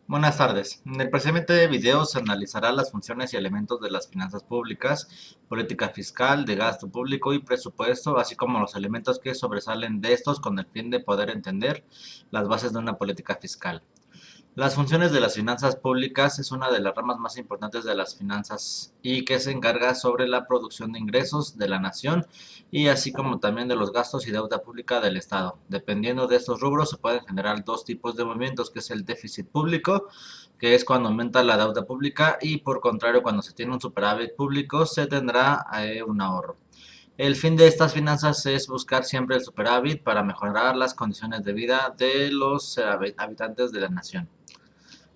Buenas tardes. En el presente video se analizará las funciones y elementos de las finanzas públicas, política fiscal, de gasto público y presupuesto, así como los elementos que sobresalen de estos con el fin de poder entender las bases de una política fiscal. Las funciones de las finanzas públicas es una de las ramas más importantes de las finanzas y que se encarga sobre la producción de ingresos de la nación y así como también de los gastos y deuda pública del Estado. Dependiendo de estos rubros se pueden generar dos tipos de movimientos, que es el déficit público, que es cuando aumenta la deuda pública, y por contrario, cuando se tiene un superávit público se tendrá un ahorro. El fin de estas finanzas es buscar siempre el superávit para mejorar las condiciones de vida de los habitantes de la nación.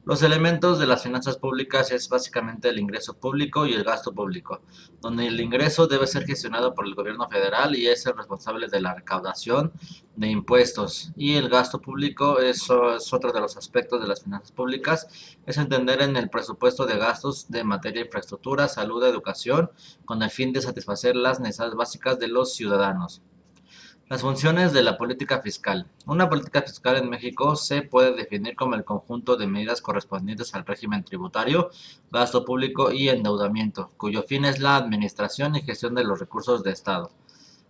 Los elementos de las finanzas públicas es básicamente el ingreso público y el gasto público, donde el ingreso debe ser gestionado por el gobierno federal y es el responsable de la recaudación de impuestos. Y el gasto público, eso es otro de los aspectos de las finanzas públicas, es entender en el presupuesto de gastos de materia de infraestructura, salud, educación, con el fin de satisfacer las necesidades básicas de los ciudadanos. Las funciones de la política fiscal. Una política fiscal en México se puede definir como el conjunto de medidas correspondientes al régimen tributario, gasto público y endeudamiento, cuyo fin es la administración y gestión de los recursos de Estado.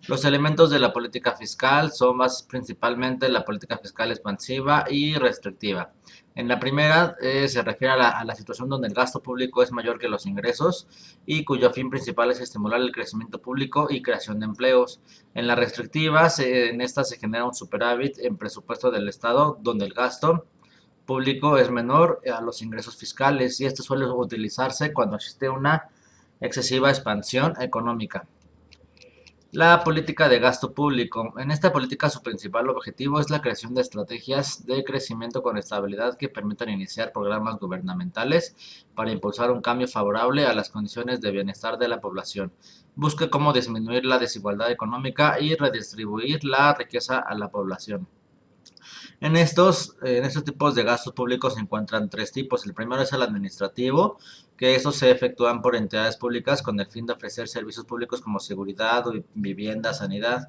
Los elementos de la política fiscal son más principalmente la política fiscal expansiva y restrictiva. En la primera se refiere a la situación donde el gasto público es mayor que los ingresos y cuyo fin principal es estimular el crecimiento público y creación de empleos. En la restrictiva, en esta se genera un superávit en presupuesto del Estado donde el gasto público es menor a los ingresos fiscales y esto suele utilizarse cuando existe una excesiva expansión económica. La política de gasto público. En esta política su principal objetivo es la creación de estrategias de crecimiento con estabilidad que permitan iniciar programas gubernamentales para impulsar un cambio favorable a las condiciones de bienestar de la población. Busca cómo disminuir la desigualdad económica y redistribuir la riqueza a la población. En estos tipos de gastos públicos se encuentran tres tipos. El primero es el administrativo, que estos se efectúan por entidades públicas con el fin de ofrecer servicios públicos como seguridad, vivienda, sanidad.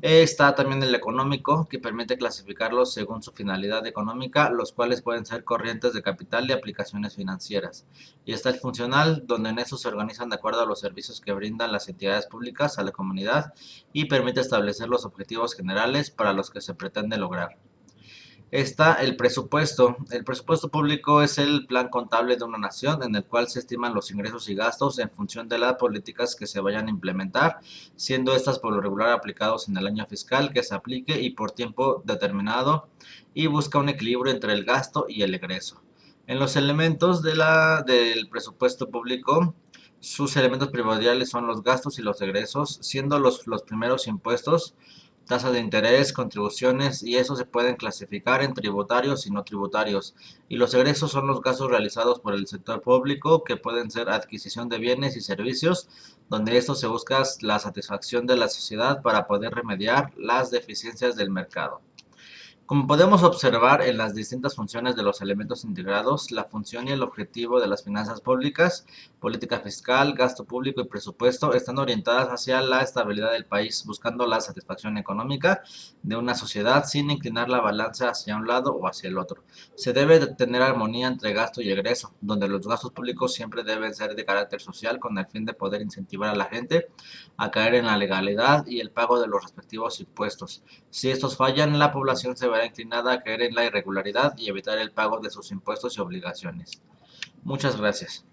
Está también el económico, que permite clasificarlos según su finalidad económica, los cuales pueden ser corrientes de capital y aplicaciones financieras. Y está el funcional, donde en estos se organizan de acuerdo a los servicios que brindan las entidades públicas a la comunidad y permite establecer los objetivos generales para los que se pretende lograr. Está el presupuesto. El presupuesto público es el plan contable de una nación en el cual se estiman los ingresos y gastos en función de las políticas que se vayan a implementar, siendo estas por lo regular aplicados en el año fiscal que se aplique y por tiempo determinado, y busca un equilibrio entre el gasto y el egreso. En los elementos del presupuesto público, sus elementos primordiales son los gastos y los egresos, siendo los primeros impuestos, tasas de interés, contribuciones, y eso se pueden clasificar en tributarios y no tributarios. Y los egresos son los gastos realizados por el sector público, que pueden ser adquisición de bienes y servicios, donde esto se busca la satisfacción de la sociedad para poder remediar las deficiencias del mercado. Como podemos observar en las distintas funciones de los elementos integrados, la función y el objetivo de las finanzas públicas, política fiscal, gasto público y presupuesto están orientadas hacia la estabilidad del país, buscando la satisfacción económica de una sociedad sin inclinar la balanza hacia un lado o hacia el otro. Se debe de tener armonía entre gasto y egreso, donde los gastos públicos siempre deben ser de carácter social con el fin de poder incentivar a la gente a caer en la legalidad y el pago de los respectivos impuestos. Si estos fallan, la población se verá inclinada a caer en la irregularidad y evitar el pago de sus impuestos y obligaciones. Muchas gracias.